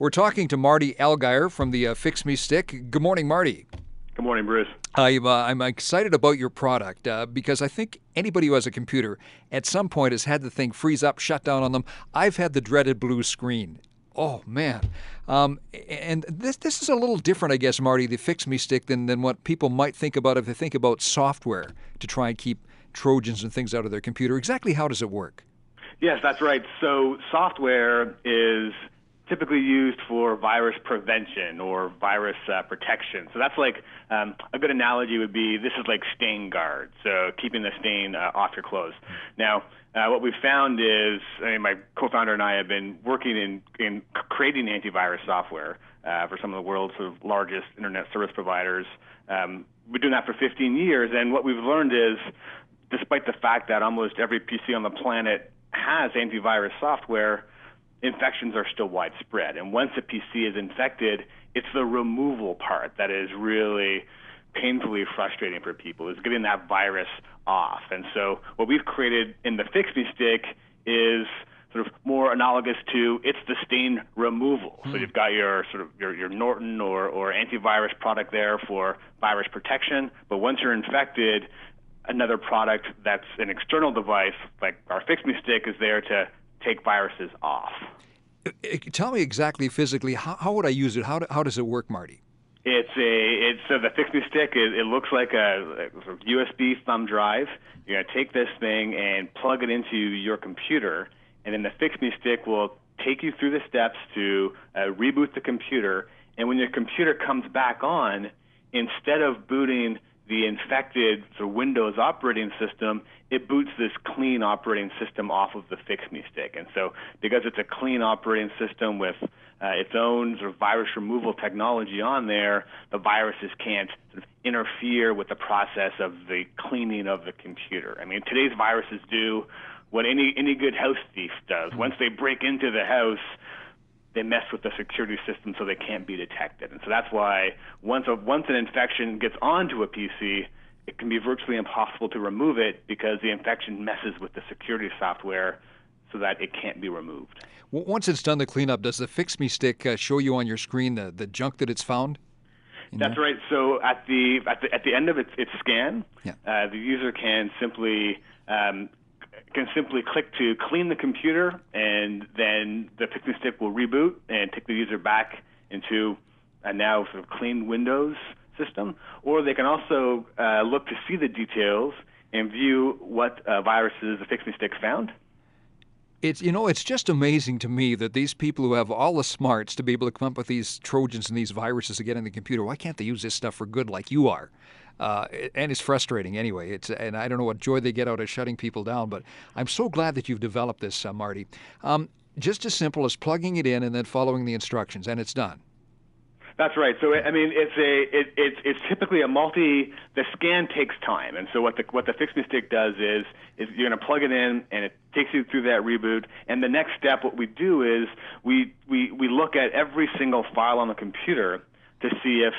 We're talking to Marty Allgaier from the Fix Me Stick. Good morning, Marty. Good morning, Bruce. I'm excited about your product because I think anybody who has a computer at some point has had the thing freeze up, shut down on them. I've had the dreaded blue screen. Oh, man. And this is a little different, I guess, Marty, the Fix Me Stick, than what people might think about if they think about software to try and keep Trojans and things out of their computer. Exactly how does it work? Yes, that's right. So software is typically used for virus prevention or virus protection. So that's like a good analogy would be this is like stain guard, so keeping the stain off your clothes. Now, what we've found is, my co-founder and I have been working in creating antivirus software for some of the world's sort of largest internet service providers. We're doing that for 15 years, and what we've learned is, despite the fact that almost every PC on the planet has antivirus software, infections are still widespread. And once a PC is infected, it's the removal part that is really painfully frustrating for people, is getting that virus off. And so what we've created in the Fix Me Stick is sort of more analogous to it's the stain removal. So you've got your sort of your Norton or antivirus product there for virus protection, but once you're infected, another product that's an external device, like our Fix Me Stick, is there to take viruses off. Tell me exactly physically, how would I use it? How does it work, Marty? So the Fix Me Stick, it looks like a sort of USB thumb drive. You're going to take this thing and plug it into your computer, and then the Fix Me Stick will take you through the steps to reboot the computer. And when your computer comes back on, instead of booting the infected Windows operating system, it boots this clean operating system off of the Fix Me Stick. And so because it's a clean operating system with its own sort of virus removal technology on there, the viruses can't sort of interfere with the process of the cleaning of the computer. I mean, today's viruses do what any good house thief does. Once they break into the house, they mess with the security system so they can't be detected. And so that's why once an infection gets onto a PC, it can be virtually impossible to remove it because the infection messes with the security software so that it can't be removed. Once it's done the cleanup, does the Fix Me Stick show you on your screen the junk that it's found? That's right. So at the end of its scan, the user can simply click to clean the computer, and then the Fix Me Stick will reboot and take the user back into a now sort of clean Windows system. Or they can also look to see the details and view what viruses the Fix Me Stick found. It's just amazing to me that these people who have all the smarts to be able to come up with these Trojans and these viruses to get in the computer, why can't they use this stuff for good like you are? And it's frustrating anyway. And I don't know what joy they get out of shutting people down, but I'm so glad that you've developed this, Marty. Just as simple as plugging it in and then following the instructions, and it's done. That's right. So I mean, it's typically the scan takes time, and so what the Fix Me Stick does is you're going to plug it in, and it takes you through that reboot. And the next step, what we do is we look at every single file on the computer to see if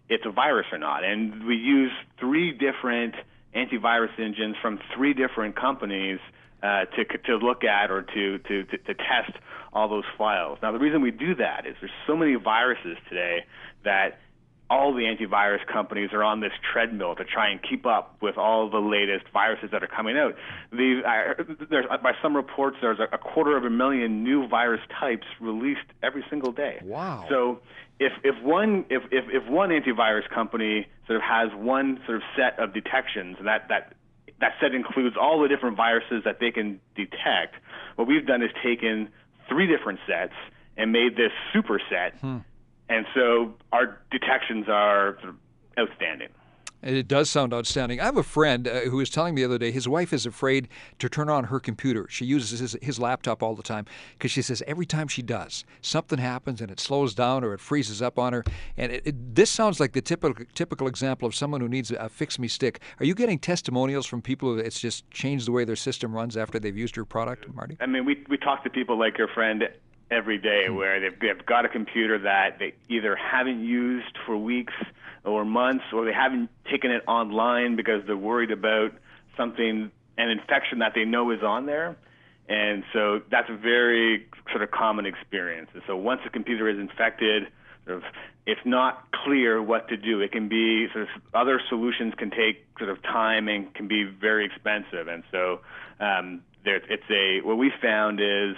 it's a virus or not, and we use 3 different antivirus engines from 3 different companies to look at or to test all those files. Now, the reason we do that is there's so many viruses today that all the antivirus companies are on this treadmill to try and keep up with all the latest viruses that are coming out. By some reports, there's a 250,000 new virus types released every single day. Wow! So if one antivirus company sort of has one sort of set of detections, and that set includes all the different viruses that they can detect, what we've done is taken 3 different sets and made this super set. And so our detections are sort of outstanding. It does sound outstanding. I have a friend who was telling me the other day his wife is afraid to turn on her computer. She uses his laptop all the time because she says every time she does, something happens and it slows down or it freezes up on her. And this sounds like the typical example of someone who needs a Fix Me Stick. Are you getting testimonials from people who it's just changed the way their system runs after they've used your product, Marty? I mean, we talk to people like your friend every day where they've got a computer that they either haven't used for weeks or months, or they haven't taken it online because they're worried about an infection that they know is on there. And so that's a very sort of common experience. And so once a computer is infected, sort of, it's not clear what to do. It can be sort of other solutions can take sort of time and can be very expensive. And so what we found is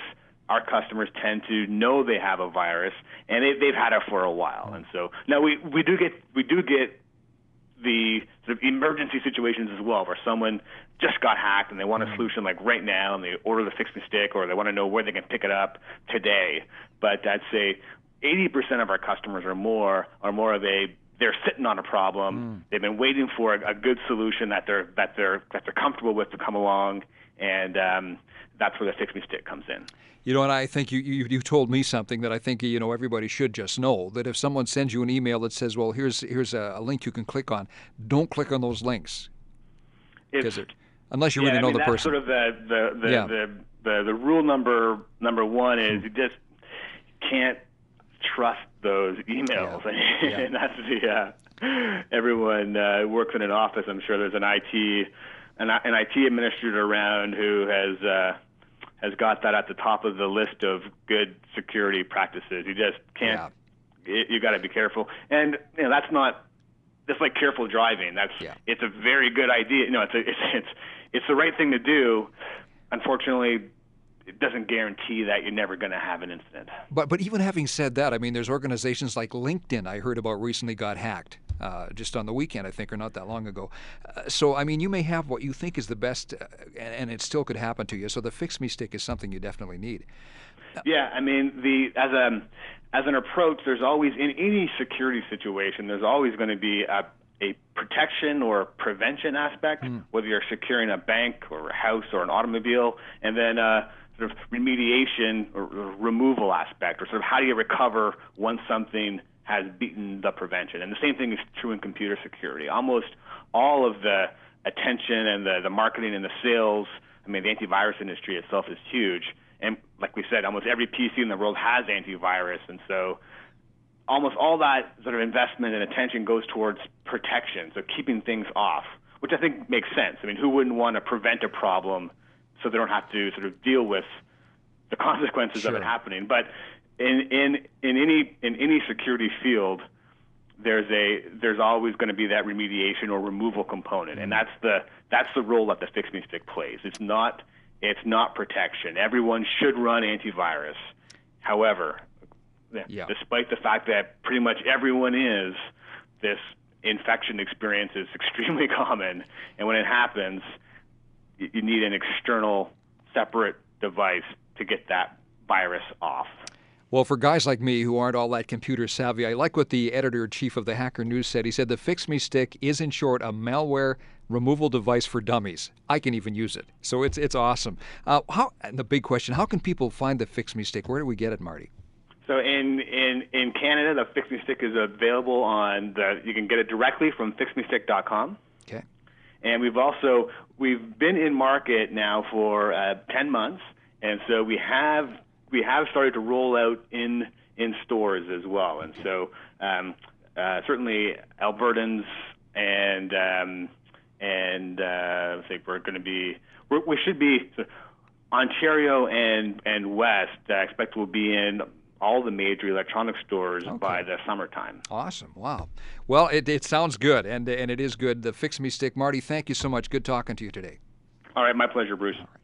our customers tend to know they have a virus, and they've had it for a while. And so now we do get the sort of emergency situations as well, where someone just got hacked and they want a solution like right now, and they order the Fix Me Stick, or they want to know where they can pick it up today. But I'd say 80% of our customers or more are more of they're sitting on a problem. They've been waiting for a good solution that they're comfortable with to come along, and that's where the Fix Me Stick comes in. You know, and I think you told me something that I think, you know, everybody should just know, that if someone sends you an email that says, well, here's a link you can click on, don't click on those links. Unless you really know the person. That's sort of the rule number one is you just can't trust those emails. Yeah. And that's everyone works in an office. I'm sure there's an IT administrator around who has got that at the top of the list of good security practices. You just can't. Yeah. You got to be careful, and you know that's like careful driving. It's a very good idea. You know, it's the right thing to do. Unfortunately, it doesn't guarantee that you're never going to have an incident. But even having said that, I mean, there's organizations like LinkedIn I heard about recently got hacked just on the weekend, I think, or not that long ago. So, I mean, you may have what you think is the best, and it still could happen to you. So the Fix Me Stick is something you definitely need. Yeah, I mean, as an approach, there's always, in any security situation, there's always going to be a protection or prevention aspect, whether you're securing a bank or a house or an automobile, and then sort of remediation or removal aspect, or sort of how do you recover once something has beaten the prevention. And the same thing is true in computer security. Almost all of the attention and the marketing and the sales, I mean, the antivirus industry itself is huge. And like we said, almost every PC in the world has antivirus. And so almost all that sort of investment and attention goes towards protection, so keeping things off, which I think makes sense. I mean, who wouldn't want to prevent a problem so they don't have to sort of deal with the consequences of it happening? But in any security field, there's always going to be that remediation or removal component, and that's the role that the Fix Me Stick plays. It's not protection. Everyone should run antivirus. However, despite the fact that pretty much everyone is, this infection experience is extremely common, and when it happens, you need an external, separate device to get that virus off. Well, for guys like me who aren't all that computer savvy, I like what the editor-in-chief of the Hacker News said. He said the Fix Me Stick is, in short, a malware removal device for dummies. I can even use it. So it's awesome. And the big question, how can people find the Fix Me Stick? Where do we get it, Marty? So in Canada, the Fix Me Stick is available you can get it directly from fixmestick.com. Okay. And we've been in market now for 10 months, and so we have started to roll out in stores as well. And so certainly Albertans and I think we should be Ontario and West. I expect we'll be in all the major electronic stores by the summertime. Awesome. Wow. Well, it sounds good, and it is good. The Fix Me Stick. Marty, thank you so much. Good talking to you today. All right. My pleasure, Bruce. All right.